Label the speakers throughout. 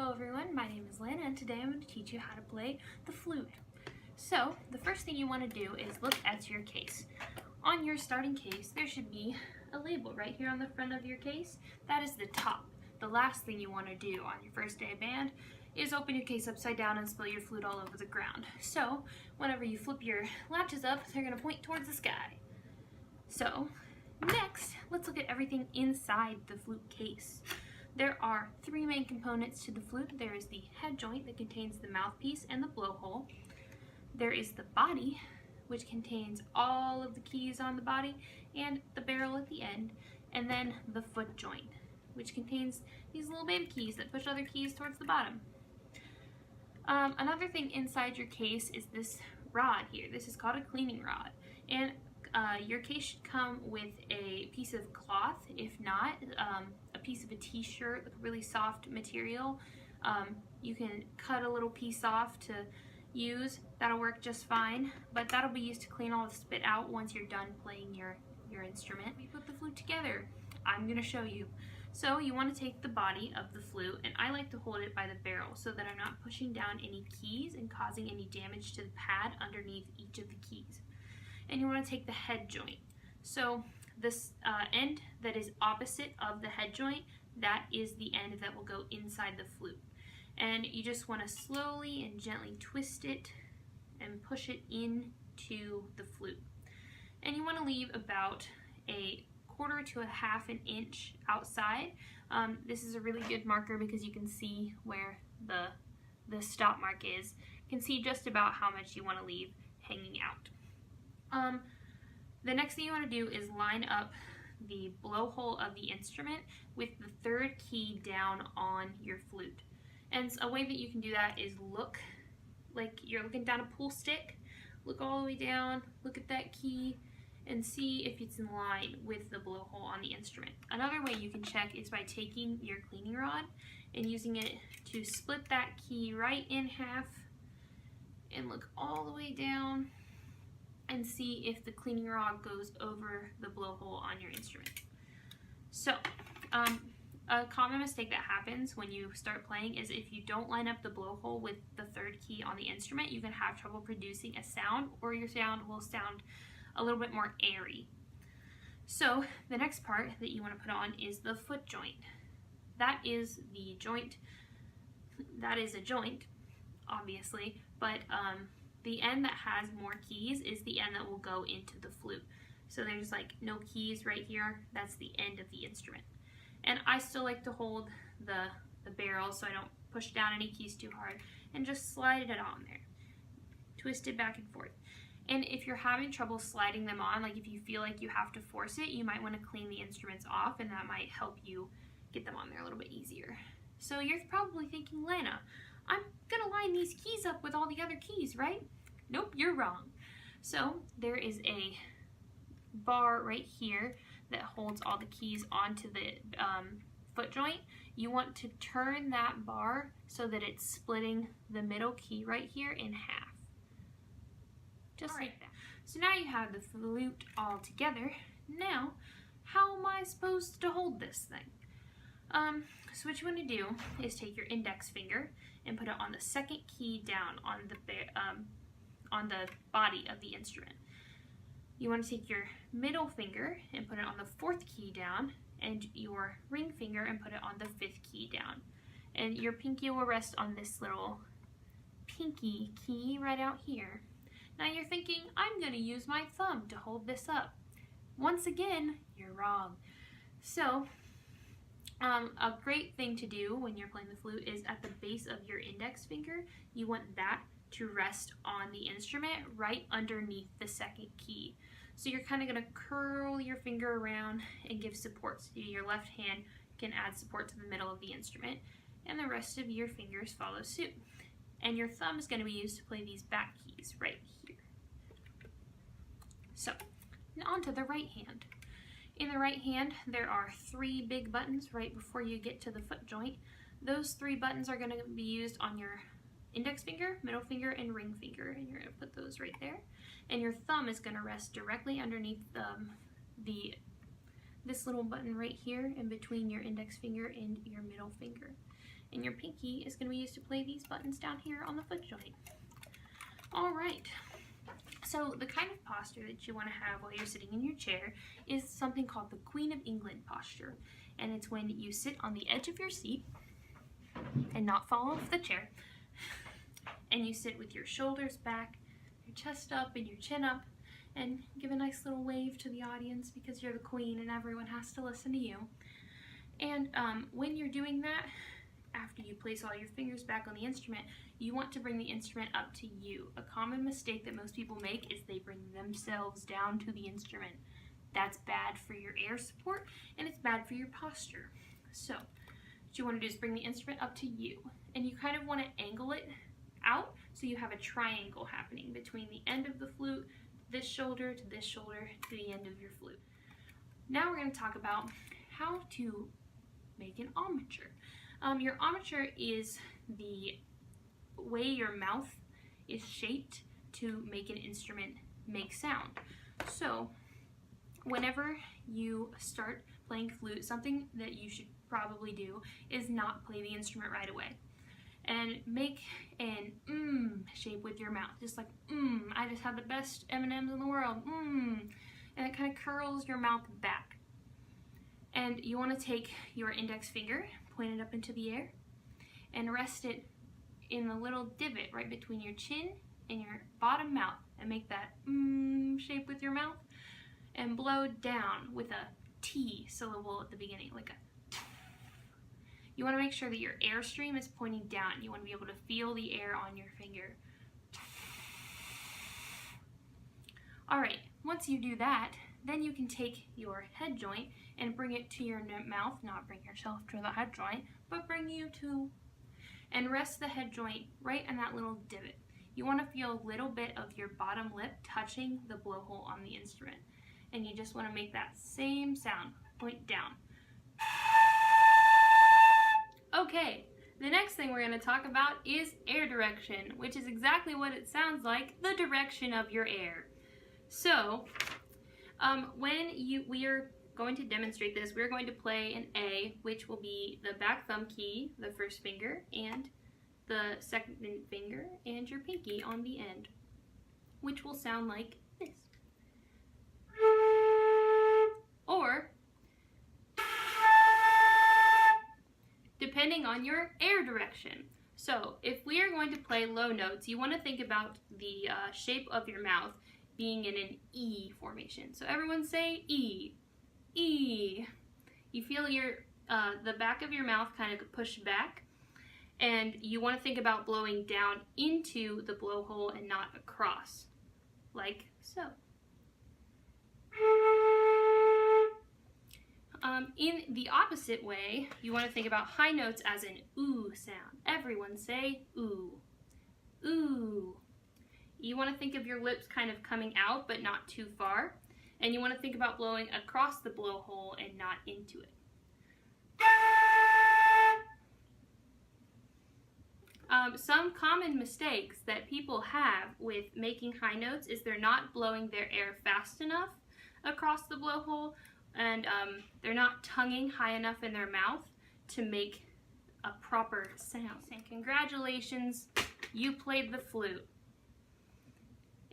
Speaker 1: Hello everyone, my name is Lana and today I'm going to teach you how to play the flute. So, the first thing you want to do is look at your case. On your starting case, there should be a label right here on the front of your case. That is the top. The last thing you want to do on your first day of band is open your case upside down and spill your flute all over the ground. So, whenever you flip your latches up, they're going to point towards the sky. So, next, let's look at everything inside the flute case. There are three main components to the flute. There is the head joint that contains the mouthpiece and the blowhole. There is the body, which contains all of the keys on the body and the barrel at the end. And then the foot joint, which contains these little baby keys that push other keys towards the bottom. Another thing inside your case is this rod here. This is called a cleaning rod. And your case should come with a piece of cloth, if not, a piece of a t-shirt, like a really soft material. You can cut a little piece off to use. That'll work just fine, but that'll be used to clean all the spit out once you're done playing your instrument. We put the flute together. I'm going to show you. So you want to take the body of the flute, and I like to hold it by the barrel so that I'm not pushing down any keys and causing any damage to the pad underneath each of the keys. And you want to take the head joint. So this end that is opposite of the head joint, that is the end that will go inside the flute. And you just want to slowly and gently twist it and push it into the flute. And you want to leave about a quarter to a half an inch outside. This is a really good marker because you can see where the stop mark is. You can see just about how much you want to leave hanging out. The next thing you want to do is line up the blowhole of the instrument with the third key down on your flute. And a way that you can do that is look like you're looking down a pool stick. Look all the way down, look at that key, and see if it's in line with the blowhole on the instrument. Another way you can check is by taking your cleaning rod and using it to split that key right in half and look all the way down and see if the cleaning rod goes over the blowhole on your instrument. So, a common mistake that happens when you start playing is if you don't line up the blowhole with the third key on the instrument, you can have trouble producing a sound, or your sound will sound a little bit more airy. So, the next part that you want to put on is the foot joint. That is the joint, that is a joint, obviously, but the end that has more keys is the end that will go into the flute. So there's like no keys right here. That's the end of the instrument. And I still like to hold the barrel so I don't push down any keys too hard and just slide it on there. Twist it back and forth. And if you're having trouble sliding them on, like if you feel like you have to force it, you might want to clean the instruments off, and that might help you get them on there a little bit easier. So you're probably thinking, Lana, I'm gonna line these keys up with all the other keys, right? Nope, you're wrong. So there is a bar right here that holds all the keys onto the foot joint. You want to turn that bar so that it's splitting the middle key right here in half. Just like that. So now you have the flute all together. Now, how am I supposed to hold this thing? So what you want to do is take your index finger and put it on the second key down on the body of the instrument. You want to take your middle finger and put it on the fourth key down, and your ring finger and put it on the fifth key down. And your pinky will rest on this little pinky key right out here. Now you're thinking, I'm going to use my thumb to hold this up. Once again, you're wrong. So, a great thing to do when you're playing the flute is at the base of your index finger, you want that to rest on the instrument right underneath the second key. So you're kind of going to curl your finger around and give support. So your left hand can add support to the middle of the instrument, and the rest of your fingers follow suit. And your thumb is going to be used to play these back keys right here. So, now on to the right hand. In the right hand, there are three big buttons right before you get to the foot joint. Those three buttons are going to be used on your index finger, middle finger, and ring finger, and you're going to put those right there. And your thumb is going to rest directly underneath this little button right here in between your index finger and your middle finger. and your pinky is going to be used to play these buttons down here on the foot joint. All right. So the kind of posture that you want to have while you're sitting in your chair is something called the Queen of England posture. And it's when you sit on the edge of your seat and not fall off the chair. And you sit with your shoulders back, your chest up and your chin up, and give a nice little wave to the audience because you're the queen and everyone has to listen to you. And when you're doing that, after you place all your fingers back on the instrument, you want to bring the instrument up to you. A common mistake that most people make is they bring themselves down to the instrument. That's bad for your air support and it's bad for your posture. So what you want to do is bring the instrument up to you, and you kind of want to angle it out so you have a triangle happening between the end of the flute, this shoulder to this shoulder to the end of your flute. Now we're going to talk about how to make an armature. Your armature is the way your mouth is shaped to make an instrument make sound. So whenever you start playing flute, something that you should probably do is not play the instrument right away. And make an shape with your mouth, just like I just have the best M&Ms in the world, and it kind of curls your mouth back. And you want to take your index finger, point it up into the air, and rest it in the little divot right between your chin and your bottom mouth, and make that shape with your mouth, and blow down with a T syllable at the beginning, like a. You want to make sure that your airstream is pointing down. You want to be able to feel the air on your finger. All right, once you do that, then you can take your head joint and bring it to your mouth, not bring yourself to the head joint, but bring you to, and rest the head joint right in that little divot. You want to feel a little bit of your bottom lip touching the blowhole on the instrument. And you just want to make that same sound, point down. Okay, the next thing we're going to talk about is air direction, which is exactly what it sounds like, the direction of your air. So, we are going to demonstrate this, we're going to play an A, which will be the back thumb key, the first finger, and the second finger, and your pinky on the end, which will sound like this. Or, depending on your air direction. So if we are going to play low notes, you want to think about the shape of your mouth being in an E formation. So everyone say E, E. You feel your the back of your mouth kind of push back, and you want to think about blowing down into the blowhole and not across, like so. In the opposite way, you want to think about high notes as an ooh sound. Everyone say ooh, ooh. You want to think of your lips kind of coming out but not too far. And you want to think about blowing across the blowhole and not into it. Some common mistakes that people have with making high notes is they're not blowing their air fast enough across the blowhole, and they're not tonguing high enough in their mouth to make a proper sound. And congratulations, you played the flute.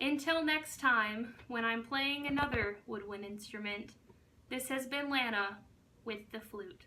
Speaker 1: Until next time, when I'm playing another woodwind instrument, this has been Lana with the flute.